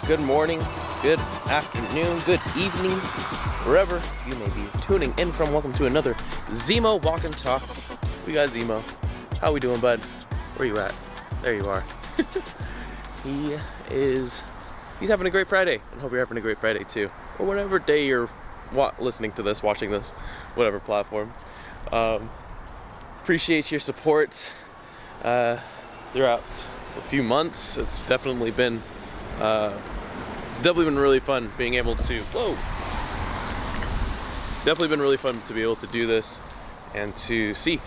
good morning, good afternoon, good evening, wherever you may be tuning in from. Welcome to another Zemo Walk and Talk. We got Zemo. How we doing, bud? Where you at? There you are. He's having a great Friday, and hope you're having a great Friday too, or whatever day you're listening to this, watching this, whatever platform. Appreciate your support throughout a few months. It's definitely been really fun being able to definitely been really fun to be able to do this and to see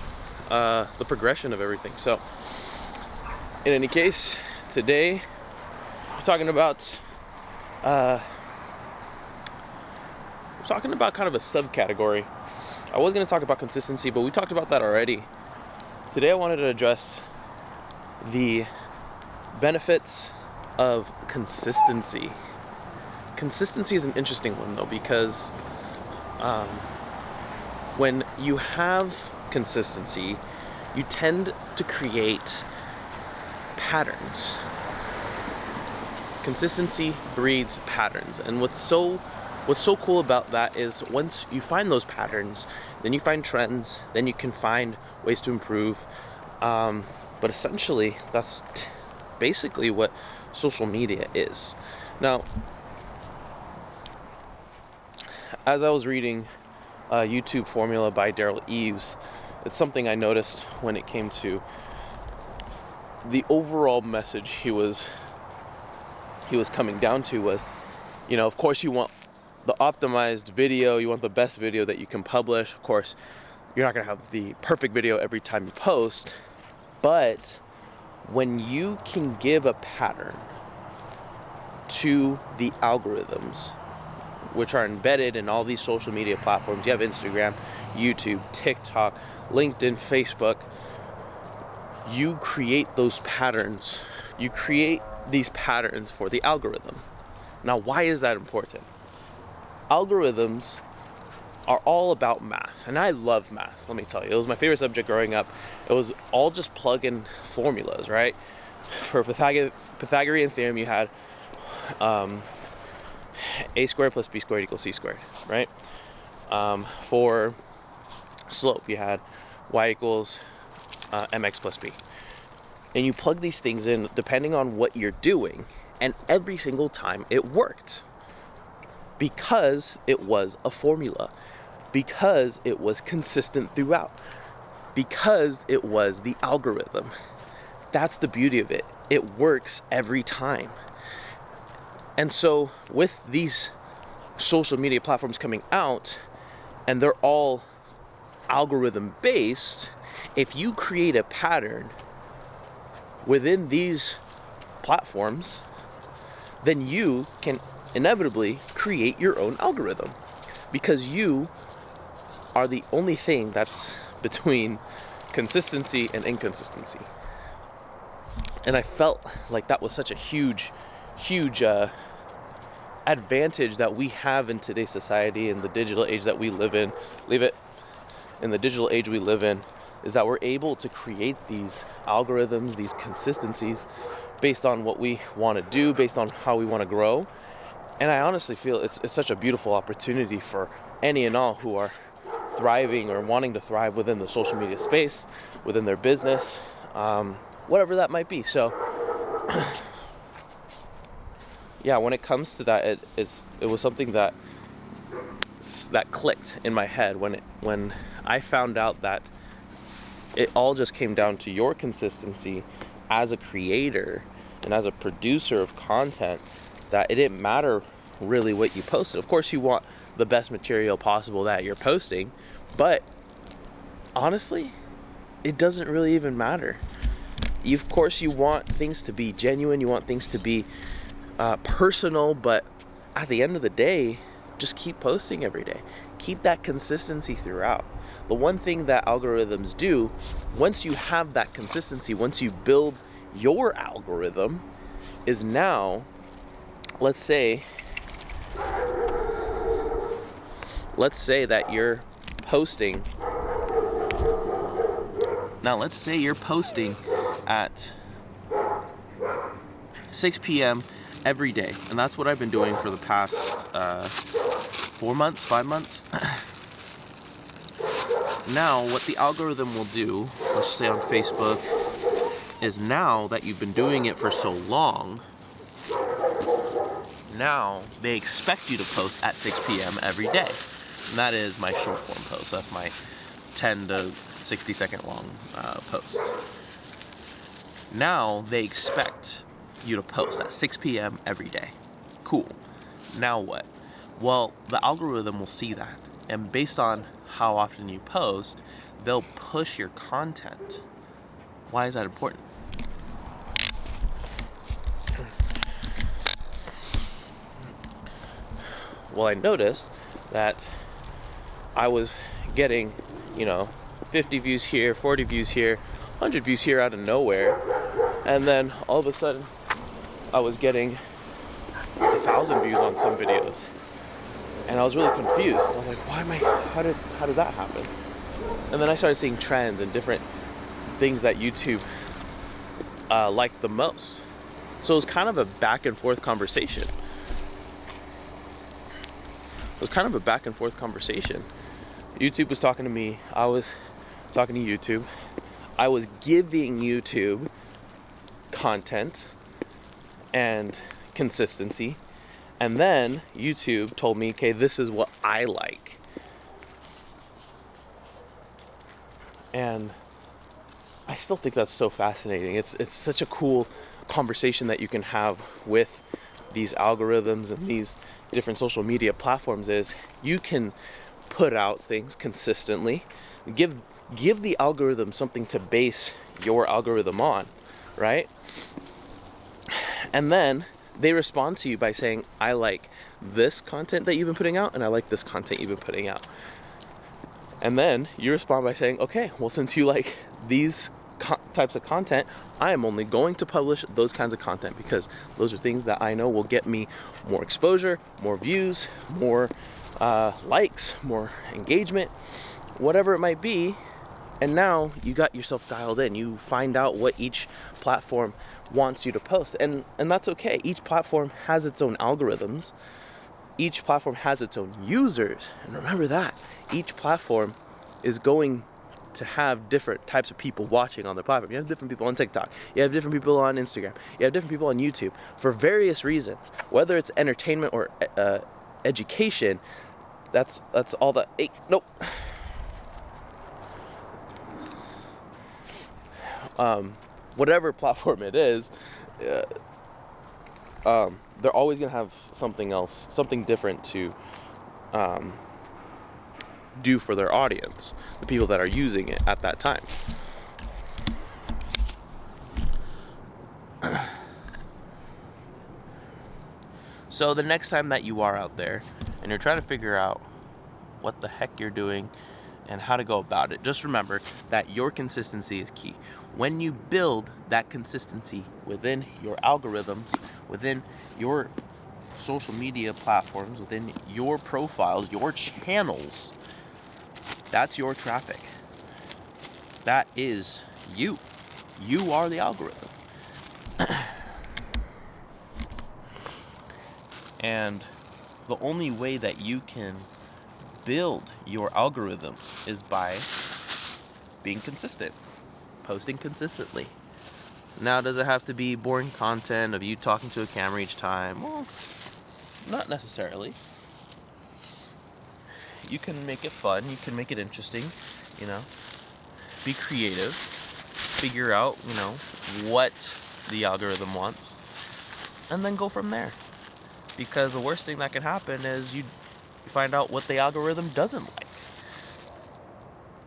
the progression of everything. So in any case, today we're talking about kind of a subcategory. I was going to talk about consistency, but we talked about that already. Today I wanted to address the benefits of consistency. Consistency is an interesting one though, because when you have consistency, you tend to create patterns. Consistency breeds patterns, and what's so cool about that is once you find those patterns, then you find trends, then you can find ways to improve. But essentially, that's basically what social media is. Now, as I was reading YouTube Formula by Daryl Eves, it's something I noticed when it came to the overall message he was coming down to was, of course you want the optimized video, you want the best video that you can publish. Of course, you're not gonna have the perfect video every time you post, but when you can give a pattern to the algorithms, which are embedded in all these social media platforms, you have Instagram, YouTube, TikTok, LinkedIn, Facebook, you create those patterns. You create these patterns for the algorithm. Now, why is that important? Algorithms are all about math, and I love math, let me tell you. It was my favorite subject growing up. It was all just plug-in formulas, right? For Pythagorean theorem, you had a squared plus b squared equals c squared, right? For slope, you had y equals mx plus b. And you plug these things in depending on what you're doing, and every single time it worked. Because it was a formula. Because it was consistent throughout. Because it was the algorithm. That's the beauty of it. It works every time. And so with these social media platforms coming out, and they're all algorithm based, if you create a pattern within these platforms, then you can inevitably create your own algorithm, because you are the only thing that's between consistency and inconsistency. And I felt like that was such a huge advantage that we have in today's society, in the digital age that we live in. In the digital age we live in, is that we're able to create these algorithms, these consistencies, based on what we want to do, based on how we want to grow. And I honestly feel it's such a beautiful opportunity for any and all who are thriving or wanting to thrive within the social media space, within their business, whatever that might be. So yeah, when it comes to that, it was something that clicked in my head when I found out that it all just came down to your consistency as a creator and as a producer of content, that it didn't matter really what you posted. Of course, you want the best material possible that you're posting, but honestly, it doesn't really even matter. Of course, you want things to be genuine, you want things to be personal, but at the end of the day, just keep posting every day. Keep that consistency throughout. The one thing that algorithms do, once you have that consistency, once you build your algorithm, is now, let's say that you're posting. Now, let's say you're posting at 6 p.m. every day. And that's what I've been doing for the past 4 months, 5 months. Now, what the algorithm will do, let's say on Facebook, is now that you've been doing it for so long, now they expect you to post at 6 p.m. every day. And that is my short form post. That's my 10 to 60 second long posts. Now they expect you to post at 6 p.m. every day. Cool. Now what? Well, the algorithm will see that. And based on how often you post, they'll push your content. Why is that important? Well, I noticed that I was getting, 50 views here, 40 views here, 100 views here out of nowhere. And then all of a sudden, I was getting 1,000 views on some videos. And I was really confused. I was like, how did that happen? And then I started seeing trends and different things that YouTube liked the most. So it was kind of a back and forth conversation. YouTube was talking to me. I was talking to YouTube. I was giving YouTube content and consistency. And then YouTube told me, okay, this is what I like. And I still think that's so fascinating. It's such a cool conversation that you can have with these algorithms and these different social media platforms. Is you can put out things consistently, give the algorithm something to base your algorithm on, right? And then they respond to you by saying, I like this content that you've been putting out, and I like this content you've been putting out. And then you respond by saying, okay, well, since you like these types of content, I am only going to publish those kinds of content because those are things that I know will get me more exposure, more views, more likes, more engagement, whatever it might be. And now you got yourself dialed in. You find out what each platform wants you to post. And that's okay. Each platform has its own algorithms. Each platform has its own users. And remember that. Each platform is going to have different types of people watching on the platform. You have different people on TikTok. You have different people on Instagram. You have different people on YouTube for various reasons. Whether it's entertainment or education, that's all that. Hey, nope. Whatever platform it is, they're always gonna have something else, something different to do for their audience, the people that are using it at that time. So the next time that you are out there and you're trying to figure out what the heck you're doing and how to go about it, just remember that your consistency is key. When you build that consistency within your algorithms, within your social media platforms, within your profiles, your channels, that's your traffic. That is you. You are the algorithm. And the only way that you can build your algorithms is by being consistent, posting consistently. Now, does it have to be boring content of you talking to a camera each time? Well, not necessarily. You can make it fun, you can make it interesting, be creative, figure out, what the algorithm wants, and then go from there. Because the worst thing that can happen is you find out what the algorithm doesn't like.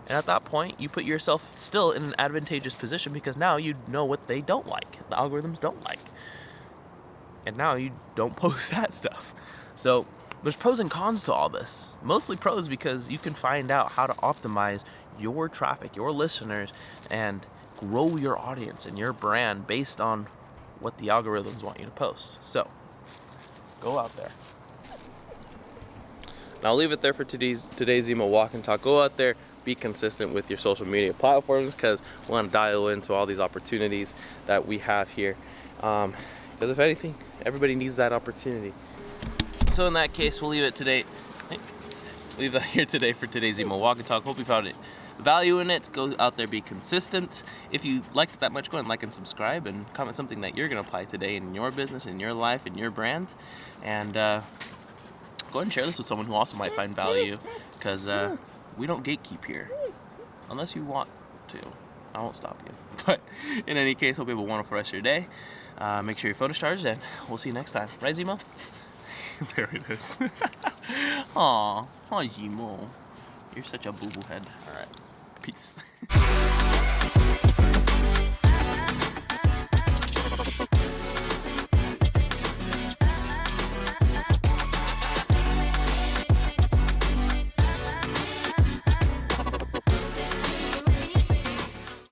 And at that point, you put yourself still in an advantageous position because now you know what they don't like, the algorithms don't like. And now you don't post that stuff. So there's pros and cons to all this. Mostly pros because you can find out how to optimize your traffic, your listeners, and grow your audience and your brand based on what the algorithms want you to post. So go out there. And I'll leave it there for today's email walk and talk. Go out there, be consistent with your social media platforms because we want to dial into all these opportunities that we have here. Because if anything, everybody needs that opportunity. So in that case, we'll leave it today. Leave it here today for today's emo walk and talk. Hope you found it value in it. Go out there, be consistent. If you liked it that much, go ahead and like and subscribe and comment something that you're going to apply today in your business, in your life, in your brand. And go ahead and share this with someone who also might find value, because we don't gatekeep here unless you want to. I won't stop you. But in any case, hope you have a wonderful rest of your day. Make sure your phone is charged, and we'll see you next time. Right, Zemo? There it is. Aw, Zemo. You're such a boo-boo head. Alright, peace.